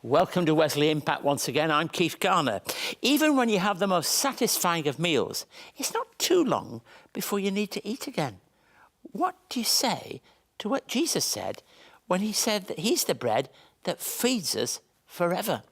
Welcome to Wesley Impact once again. I'm Keith Garner. Even when you have the most satisfying of meals, it's not too long before you need to eat again. What do you say to what Jesus said when he said that he's the bread that feeds us forever?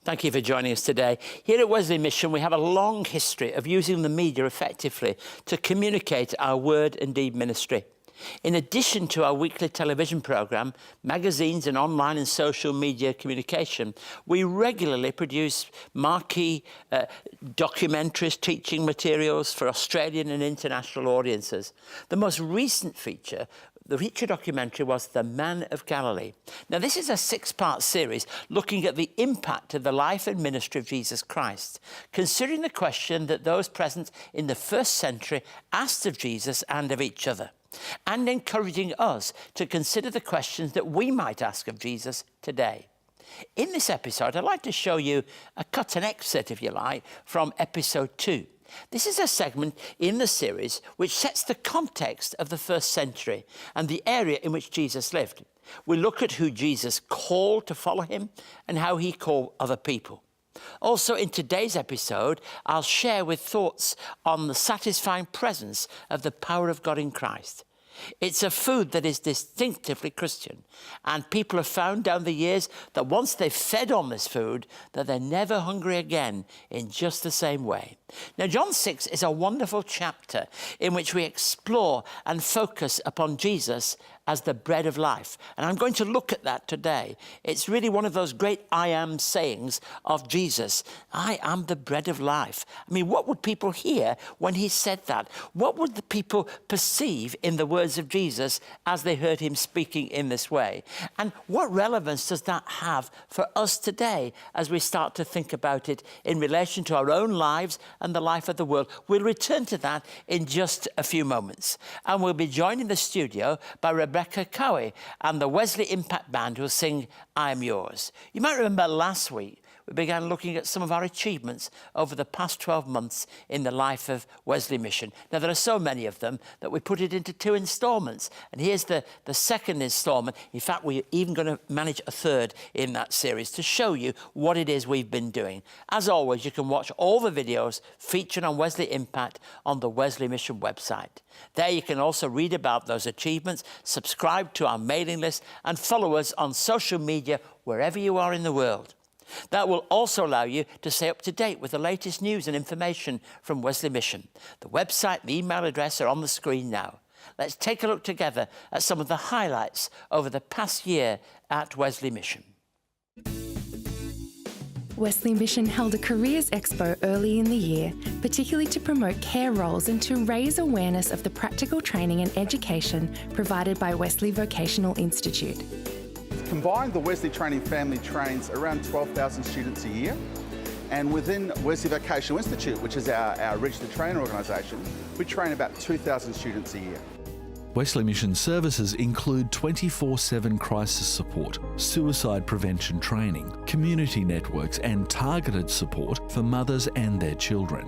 Thank you for joining us today. Here at Wesley Mission, we have a long history of using the media effectively to communicate our word and deed ministry. In addition to our weekly television programme, magazines and online and social media communication, we regularly produce marquee documentaries, teaching materials for Australian and international audiences. The most recent feature documentary was The Man of Galilee. Now, this is a 6-part series looking at the impact of the life and ministry of Jesus Christ, considering the question that those present in the first century asked of Jesus and of each other, and encouraging us to consider the questions that we might ask of Jesus today. In this episode, I'd like to show you an excerpt, if you like, from episode 2. This is a segment in the series which sets the context of the first century and the area in which Jesus lived. We look at who Jesus called to follow him and how he called other people. Also, in today's episode, I'll share with thoughts on the satisfying presence of the power of God in Christ. It's a food that is distinctively Christian, and people have found down the years that once they've fed on this food, that they're never hungry again in just the same way. Now, John 6 is a wonderful chapter in which we explore and focus upon Jesus as the bread of life. And I'm going to look at that today. It's really one of those great I am sayings of Jesus. I am the bread of life. I mean, what would people hear when he said that? What would the people perceive in the words of Jesus as they heard him speaking in this way? And what relevance does that have for us today as we start to think about it in relation to our own lives and the life of the world? We'll return to that in just a few moments. And we'll be joined in the studio by Rebekah Cowie and the Wesley Impact Band who will sing I Am Yours. You might remember last week we began looking at some of our achievements over the past 12 months in the life of Wesley Mission. Now, there are so many of them that we put it into 2 installments. And here's the second installment. In fact, we're even going to manage a third in that series to show you what it is we've been doing. As always, you can watch all the videos featured on Wesley Impact on the Wesley Mission website. There you can also read about those achievements, subscribe to our mailing list, and follow us on social media wherever you are in the world. That will also allow you to stay up to date with the latest news and information from Wesley Mission. The website and the email address are on the screen now. Let's take a look together at some of the highlights over the past year at Wesley Mission. Wesley Mission held a Careers Expo early in the year, particularly to promote care roles and to raise awareness of the practical training and education provided by Wesley Vocational Institute. Combined, the Wesley Training family trains around 12,000 students a year. And within Wesley Vocational Institute, which is our registered trainer organisation, we train about 2,000 students a year. Wesley Mission services include 24/7 crisis support, suicide prevention training, community networks and targeted support for mothers and their children.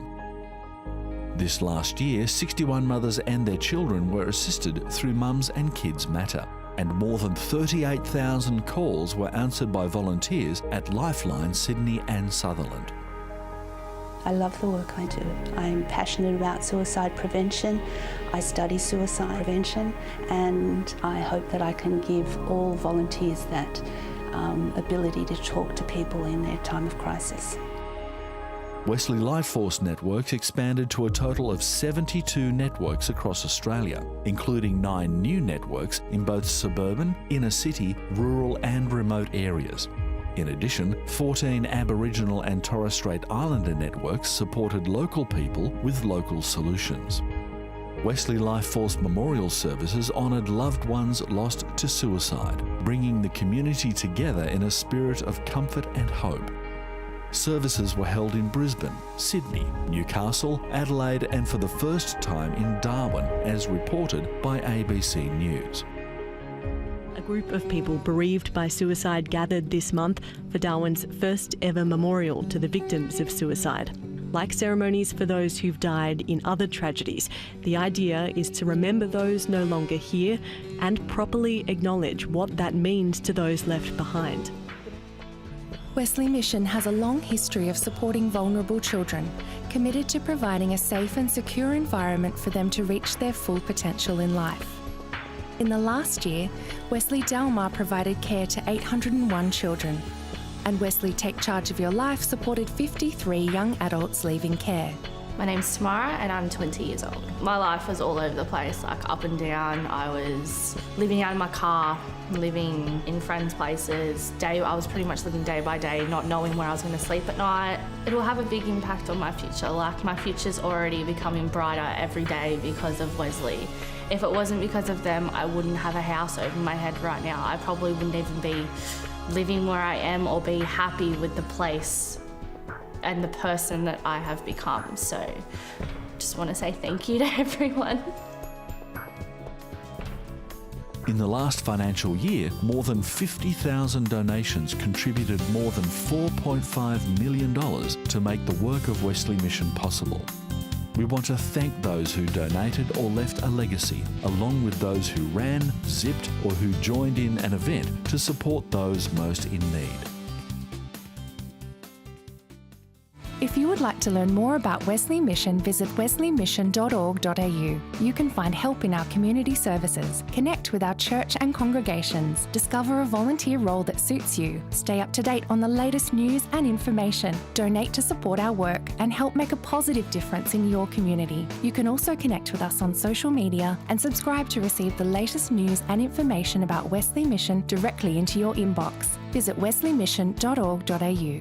This last year, 61 mothers and their children were assisted through Mums and Kids Matter, and more than 38,000 calls were answered by volunteers at Lifeline Sydney and Sutherland. I love the work I do. I'm passionate about suicide prevention. I study suicide prevention, and I hope that I can give all volunteers that ability to talk to people in their time of crisis. Wesley Life Force Networks expanded to a total of 72 networks across Australia, including 9 new networks in both suburban, inner city, rural and remote areas. In addition, 14 Aboriginal and Torres Strait Islander networks supported local people with local solutions. Wesley Life Force memorial services honoured loved ones lost to suicide, bringing the community together in a spirit of comfort and hope. Services were held in Brisbane, Sydney, Newcastle, Adelaide and for the first time in Darwin, as reported by ABC News. A group of people bereaved by suicide gathered this month for Darwin's first ever memorial to the victims of suicide. Like ceremonies for those who've died in other tragedies, the idea is to remember those no longer here and properly acknowledge what that means to those left behind. Wesley Mission has a long history of supporting vulnerable children, committed to providing a safe and secure environment for them to reach their full potential in life. In the last year, Wesley Delmar provided care to 801 children, and Wesley Take Charge of Your Life supported 53 young adults leaving care. My name's Tamara and I'm 20 years old. My life was all over the place, like up and down. I was living out of my car, living in friends' places. I was pretty much living day by day, not knowing where I was going to sleep at night. It will have a big impact on my future. Like, my future's already becoming brighter every day because of Wesley. If it wasn't because of them, I wouldn't have a house over my head right now. I probably wouldn't even be living where I am or be happy with the place and the person that I have become. So just want to say thank you to everyone. In the last financial year, more than 50,000 donations contributed more than $4.5 million to make the work of Wesley Mission possible. We want to thank those who donated or left a legacy, along with those who ran, zipped, or who joined in an event to support those most in need. If you would like to learn more about Wesley Mission, visit wesleymission.org.au. You can find help in our community services, connect with our church and congregations, discover a volunteer role that suits you, stay up to date on the latest news and information, donate to support our work, and help make a positive difference in your community. You can also connect with us on social media and subscribe to receive the latest news and information about Wesley Mission directly into your inbox. Visit wesleymission.org.au.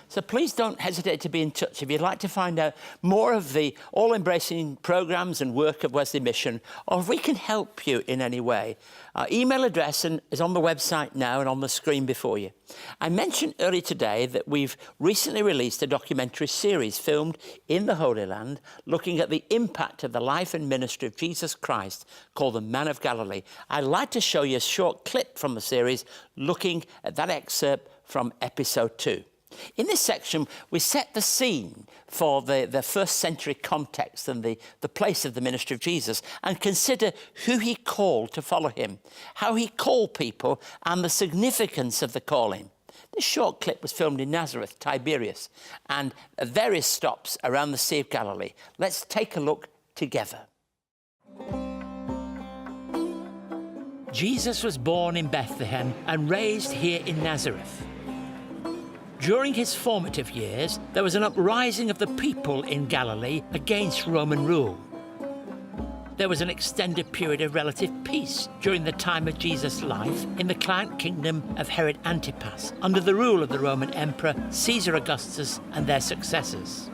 So please don't hesitate to be in touch if you'd like to find out more of the all-embracing programmes and work of Wesley Mission, or if we can help you in any way. Our email address is on the website now and on the screen before you. I mentioned earlier today that we've recently released a documentary series filmed in the Holy Land looking at the impact of the life and ministry of Jesus Christ, called The Man of Galilee. I'd like to show you a short clip from the series looking at that excerpt from episode 2. In this section, we set the scene for the first century context and the place of the ministry of Jesus, and consider who he called to follow him, how he called people, and the significance of the calling. This short clip was filmed in Nazareth, Tiberias, and at various stops around the Sea of Galilee. Let's take a look together. Jesus was born in Bethlehem and raised here in Nazareth. During his formative years, there was an uprising of the people in Galilee against Roman rule. There was an extended period of relative peace during the time of Jesus' life in the client kingdom of Herod Antipas, under the rule of the Roman Emperor Caesar Augustus and their successors.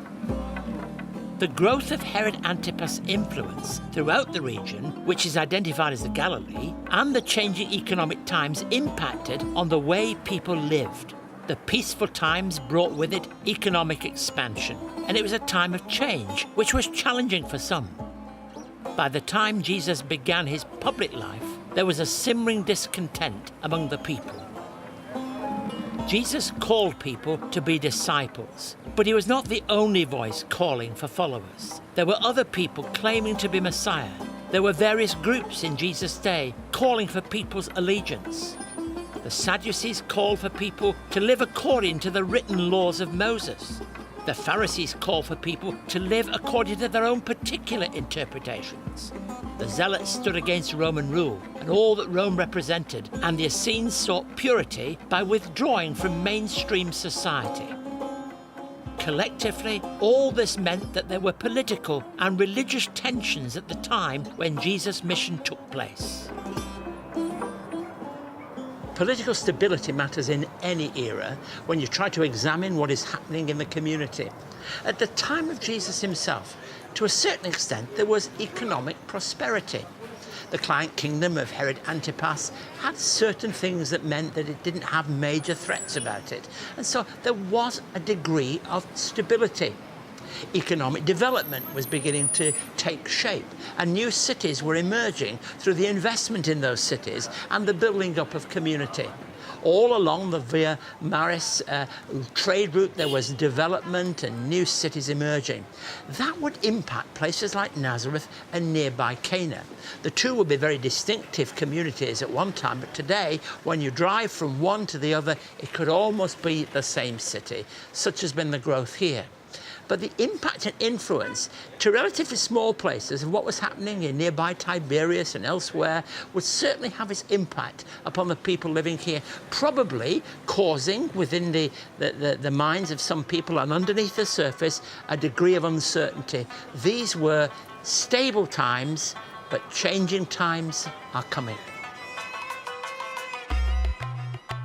The growth of Herod Antipas' influence throughout the region, which is identified as the Galilee, and the changing economic times impacted on the way people lived. The peaceful times brought with it economic expansion, and it was a time of change, which was challenging for some. By the time Jesus began his public life, there was a simmering discontent among the people. Jesus called people to be disciples, but he was not the only voice calling for followers. There were other people claiming to be Messiah. There were various groups in Jesus' day calling for people's allegiance. The Sadducees called for people to live according to the written laws of Moses. The Pharisees called for people to live according to their own particular interpretations. The Zealots stood against Roman rule and all that Rome represented, and the Essenes sought purity by withdrawing from mainstream society. Collectively, all this meant that there were political and religious tensions at the time when Jesus' mission took place. Political stability matters in any era when you try to examine what is happening in the community. At the time of Jesus himself, To a certain extent, there was economic prosperity. The client kingdom of Herod Antipas had certain things that meant that it didn't have major threats about it. And so there was a degree of stability. Economic development was beginning to take shape, and new cities were emerging through the investment in those cities and the building up of community. All along the Via Maris trade route, there was development and new cities emerging. That would impact places like Nazareth and nearby Cana. The two would be very distinctive communities at one time, but today, when you drive from one to the other, it could almost be the same city. Such has been the growth here. But the impact and influence to relatively small places of what was happening in nearby Tiberias and elsewhere would certainly have its impact upon the people living here, probably causing within the minds of some people and underneath the surface a degree of uncertainty. These were stable times, but changing times are coming.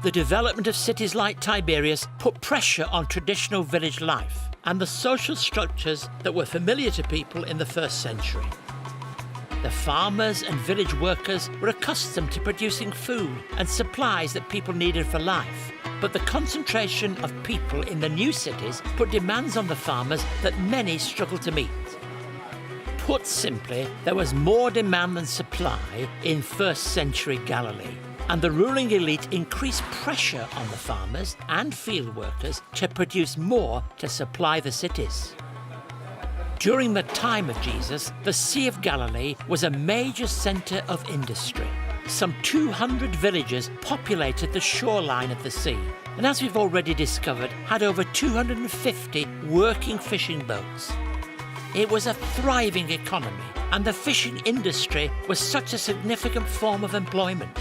The development of cities like Tiberias put pressure on traditional village life and the social structures that were familiar to people in the first century. The farmers and village workers were accustomed to producing food and supplies that people needed for life, but the concentration of people in the new cities put demands on the farmers that many struggled to meet. Put simply, there was more demand than supply in first century Galilee, and the ruling elite increased pressure on the farmers and field workers to produce more to supply the cities. During the time of Jesus, the Sea of Galilee was a major centre of industry. Some 200 villages populated the shoreline of the sea, and as we've already discovered, had over 250 working fishing boats. It was a thriving economy, and the fishing industry was such a significant form of employment.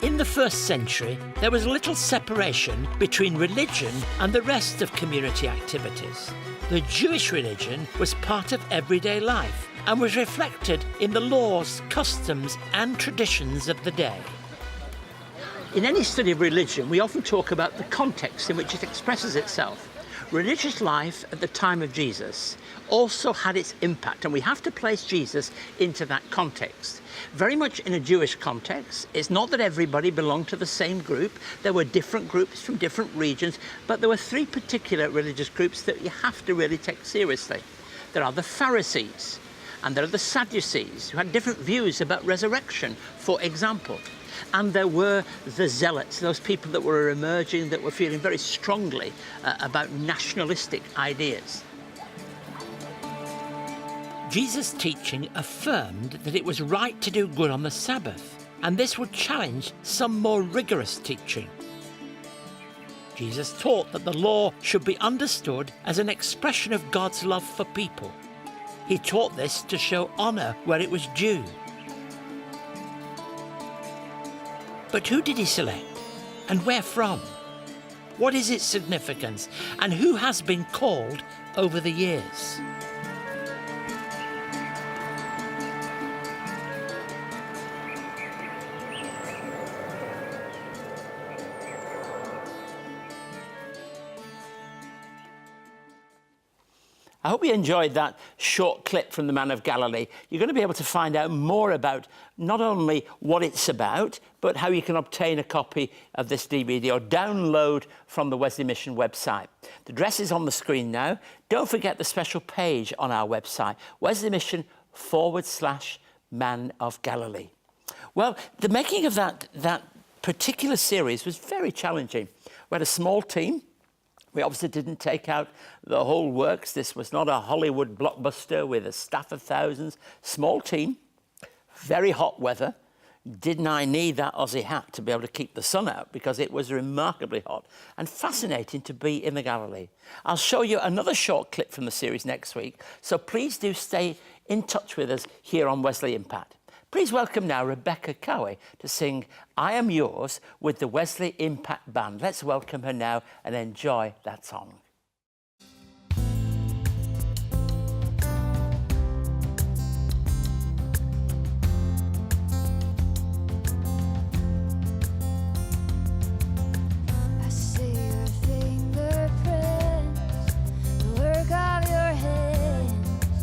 In the first century, there was little separation between religion and the rest of community activities. The Jewish religion was part of everyday life and was reflected in the laws, customs, and traditions of the day. In any study of religion, we often talk about the context in which it expresses itself. Religious life at the time of Jesus also had its impact, and we have to place Jesus into that context. Very much in a Jewish context. It's not that everybody belonged to the same group. There were different groups from different regions, but there were three particular religious groups that you have to really take seriously. There are the Pharisees, and there are the Sadducees, who had different views about resurrection, for example. And there were the Zealots, those people that were emerging, that were feeling very strongly about nationalistic ideas. Jesus' teaching affirmed that it was right to do good on the Sabbath, and this would challenge some more rigorous teaching. Jesus taught that the law should be understood as an expression of God's love for people. He taught this to show honour where it was due. But who did he select? And where from? What is its significance? And who has been called over the years? I hope you enjoyed that short clip from the Man of Galilee. You're going to be able to find out more about not only what it's about, but how you can obtain a copy of this DVD or download from the Wesley Mission website. The address is on the screen now. Don't forget the special page on our website, Wesley Mission /Man of Galilee. Well, the making of that particular series was very challenging. We had a small team. We obviously didn't take out the whole works. This was not a Hollywood blockbuster with a staff of thousands. Small team, very hot weather. Didn't I need that Aussie hat to be able to keep the sun out, because it was remarkably hot and fascinating to be in the Galilee. I'll show you another short clip from the series next week, so please do stay in touch with us here on Wesley Impact. Please welcome now Rebekah Cowie to sing I Am Yours with the Wesley Impact Band. Let's welcome her now and enjoy that song. I see your fingerprints, the work of your hands.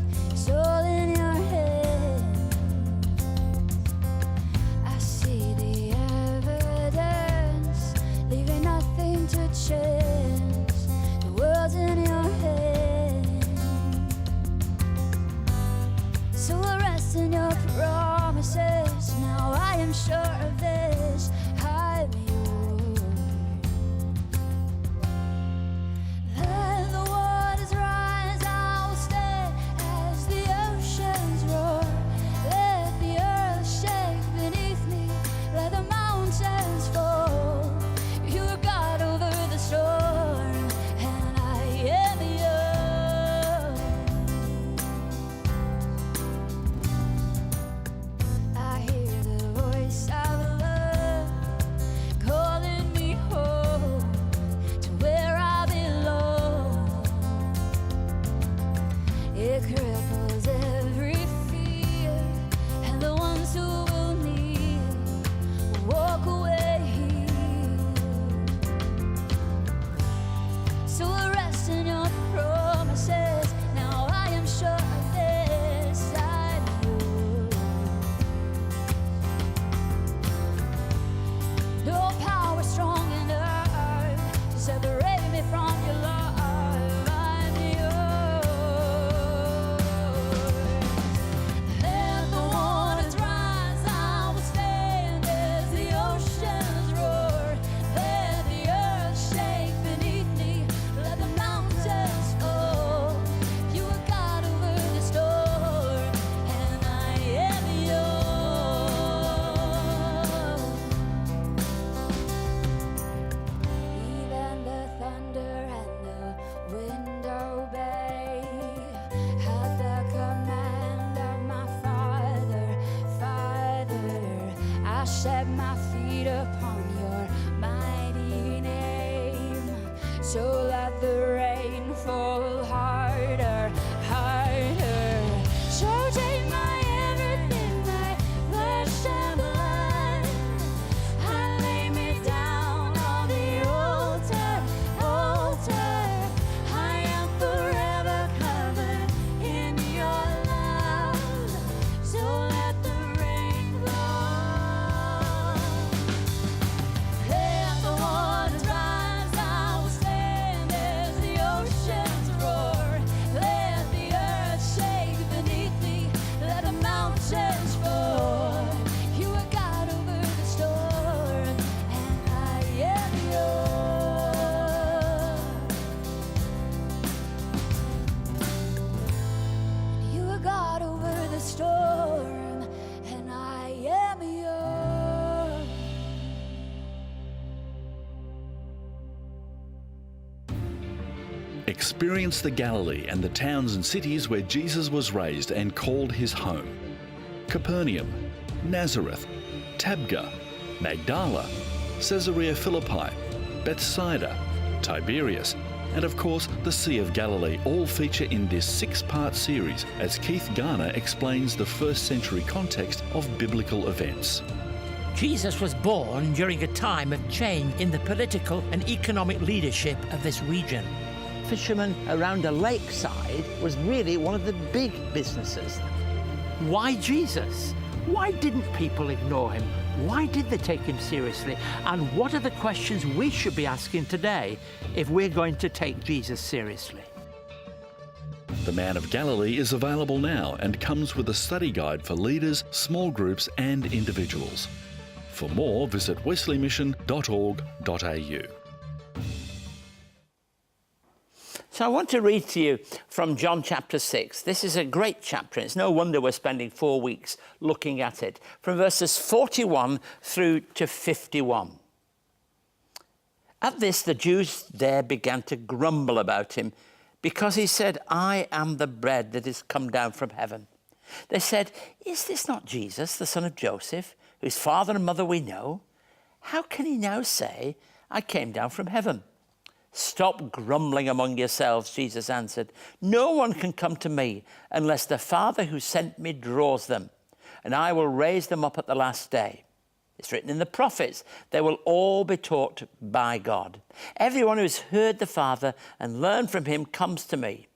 So let the rain fall harder, harder. So take my everything, my flesh and blood. I lay me down on the altar, altar. I am forever covered in your love. So let the rain fall. Let the waters rise, I will stand as the oceans roar. Let the earth shake beneath me, let the mountains fall. You are God over the storm, and I am yours. You are God over the storm, and I am yours. Experience the Galilee and the towns and cities where Jesus was raised and called his home. Capernaum, Nazareth, Tabgha, Magdala, Caesarea Philippi, Bethsaida, Tiberias, and of course the Sea of Galilee all feature in this 6-part series as Keith Garner explains the first century context of biblical events. Jesus was born during a time of change in the political and economic leadership of this region. Fishermen around a lakeside was really one of the big businesses. Why Jesus? Why didn't people ignore him? Why did they take him seriously? And what are the questions we should be asking today if we're going to take Jesus seriously? The Man of Galilee is available now and comes with a study guide for leaders, small groups and individuals. For more, visit wesleymission.org.au. So I want to read to you from John chapter 6. This is a great chapter. It's no wonder we're spending 4 weeks looking at it. From verses 41 through to 51. At this, the Jews there began to grumble about him because he said, I am the bread that is come down from heaven. They said, is this not Jesus, the son of Joseph, whose father and mother we know? How can he now say, I came down from heaven? Stop grumbling among yourselves, Jesus answered. No one can come to me unless the Father who sent me draws them, and I will raise them up at the last day. It's written in the prophets, they will all be taught by God. Everyone who has heard the Father and learned from him comes to me.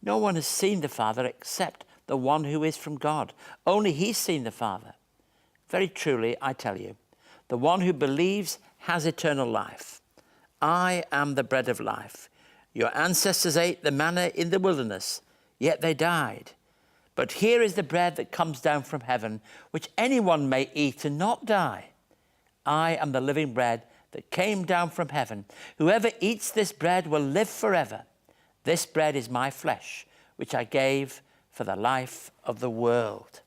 No one has seen the Father except the one who is from God. Only he's seen the Father. Very truly, I tell you, the one who believes has eternal life. I am the bread of life. Your ancestors ate the manna in the wilderness, yet they died. But here is the bread that comes down from heaven, which anyone may eat and not die. I am the living bread that came down from heaven. Whoever eats this bread will live forever. This bread is my flesh, which I gave for the life of the world.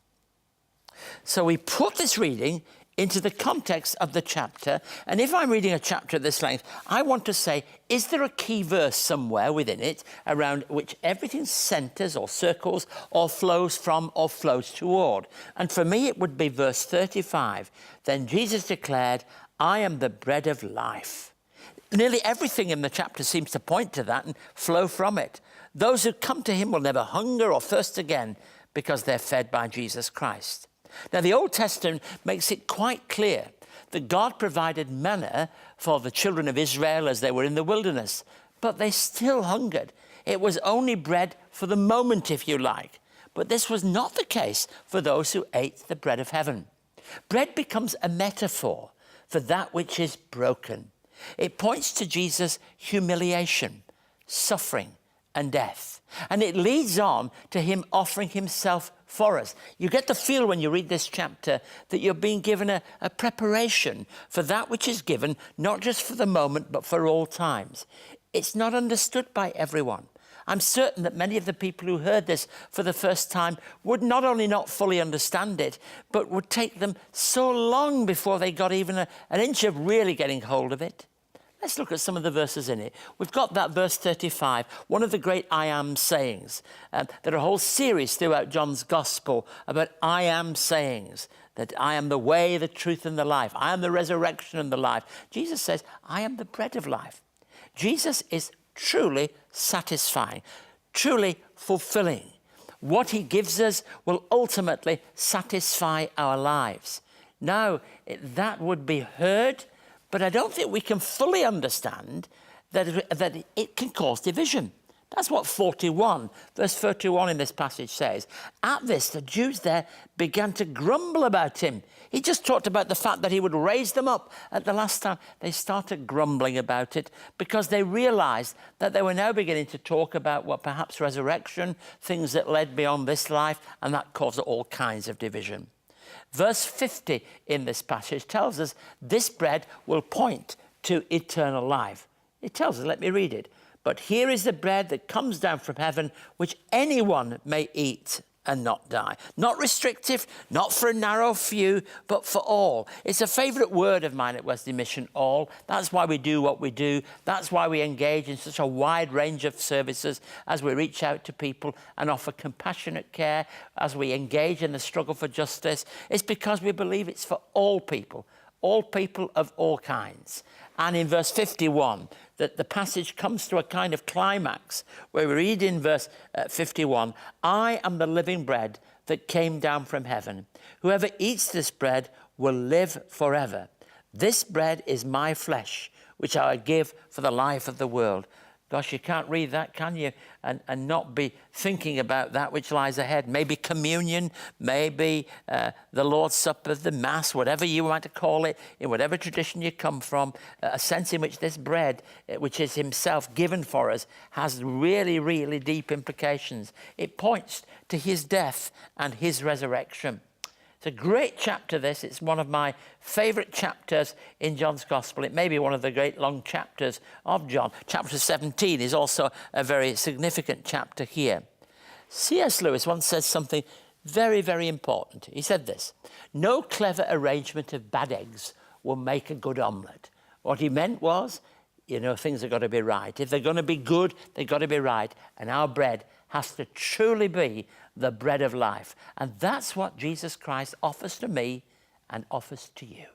So we put this reading into the context of the chapter. And if I'm reading a chapter at this length, I want to say, is there a key verse somewhere within it around which everything centers or circles or flows from or flows toward? And for me, it would be verse 35. Then Jesus declared, I am the bread of life. Nearly everything in the chapter seems to point to that and flow from it. Those who come to him will never hunger or thirst again because they're fed by Jesus Christ. Now, the Old Testament makes it quite clear that God provided manna for the children of Israel as they were in the wilderness, but they still hungered. It was only bread for the moment, if you like. But this was not the case for those who ate the bread of heaven. Bread becomes a metaphor for that which is broken. It points to Jesus' humiliation, suffering, and death. And it leads on to him offering himself for us. You get the feel when you read this chapter that you're being given a preparation for that which is given, not just for the moment, but for all times. It's not understood by everyone. I'm certain that many of the people who heard this for the first time would not only not fully understand it, but would take them so long before they got even an inch of really getting hold of it. Let's look at some of the verses in it. We've got that verse 35, one of the great I am sayings. There are a whole series throughout John's Gospel about I am sayings, that I am the way, the truth, and the life. I am the resurrection and the life. Jesus says, I am the bread of life. Jesus is truly satisfying, truly fulfilling. What he gives us will ultimately satisfy our lives. Now, that would be heard, but I don't think we can fully understand that it can cause division. That's what verse 41 in this passage says. At this, the Jews there began to grumble about him. He just talked about the fact that he would raise them up at the last time. They started grumbling about it because they realized that they were now beginning to talk about what perhaps resurrection, things that led beyond this life, and that caused all kinds of division. Verse 50 in this passage tells us this bread will point to eternal life. It tells us, let me read it. But here is the bread that comes down from heaven, which anyone may eat and not die. Not restrictive, not for a narrow few, but for all. It's a favourite word of mine at Wesley Mission, all. That's why we do what we do. That's why we engage in such a wide range of services as we reach out to people and offer compassionate care, as we engage in the struggle for justice. It's because we believe it's for all people of all kinds. And in verse 51, that the passage comes to a kind of climax where we read in verse 51, I am the living bread that came down from heaven. Whoever eats this bread will live forever. This bread is my flesh, which I give for the life of the world. Gosh, you can't read that, can you? And not be thinking about that which lies ahead. Maybe communion, maybe the Lord's Supper, the Mass, whatever you want to call it, in whatever tradition you come from, a sense in which this bread, which is himself given for us, has really, really deep implications. It points to his death and his resurrection. It's a great chapter, this. It's one of my favourite chapters in John's Gospel. It may be one of the great long chapters of John. Chapter 17 is also a very significant chapter here. C.S. Lewis once said something very, very important. He said this, no clever arrangement of bad eggs will make a good omelette. What he meant was, things have got to be right. If they're going to be good, they've got to be right. And our bread has to truly be the bread of life. And that's what Jesus Christ offers to me and offers to you.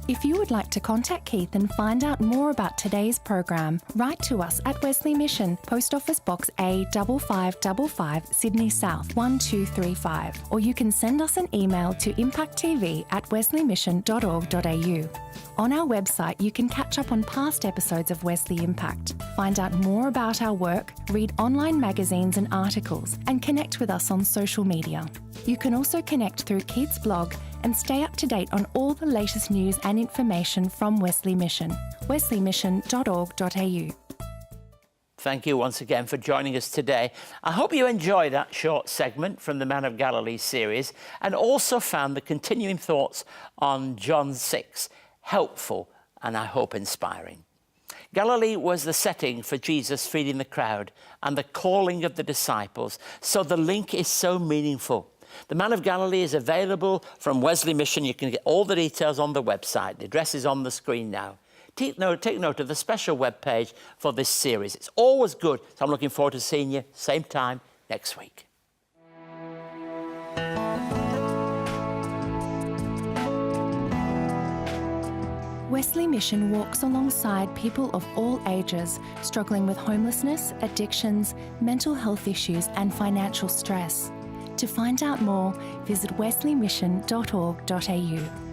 If you would like to contact Keith and find out more about today's program, write to us at Wesley Mission, Post Office Box A 5555, Sydney South 1235, or you can send us an email to impacttv@wesleymission.org.au. On our website, you can catch up on past episodes of Wesley Impact, find out more about our work, read online magazines and articles, and connect with us on social media. You can also connect through Keith's blog and stay up to date on all the latest news and information from Wesley Mission, wesleymission.org.au. Thank you once again for joining us today. I hope you enjoyed that short segment from the Man of Galilee series and also found the continuing thoughts on John 6 helpful and I hope inspiring. Galilee was the setting for Jesus feeding the crowd and the calling of the disciples, so the link is so meaningful. The Man of Galilee is available from Wesley Mission. You can get all the details on the website. The address is on the screen now. Take note of the special webpage for this series. It's always good, so I'm looking forward to seeing you same time next week. Wesley Mission walks alongside people of all ages struggling with homelessness, addictions, mental health issues and financial stress. To find out more, visit wesleymission.org.au.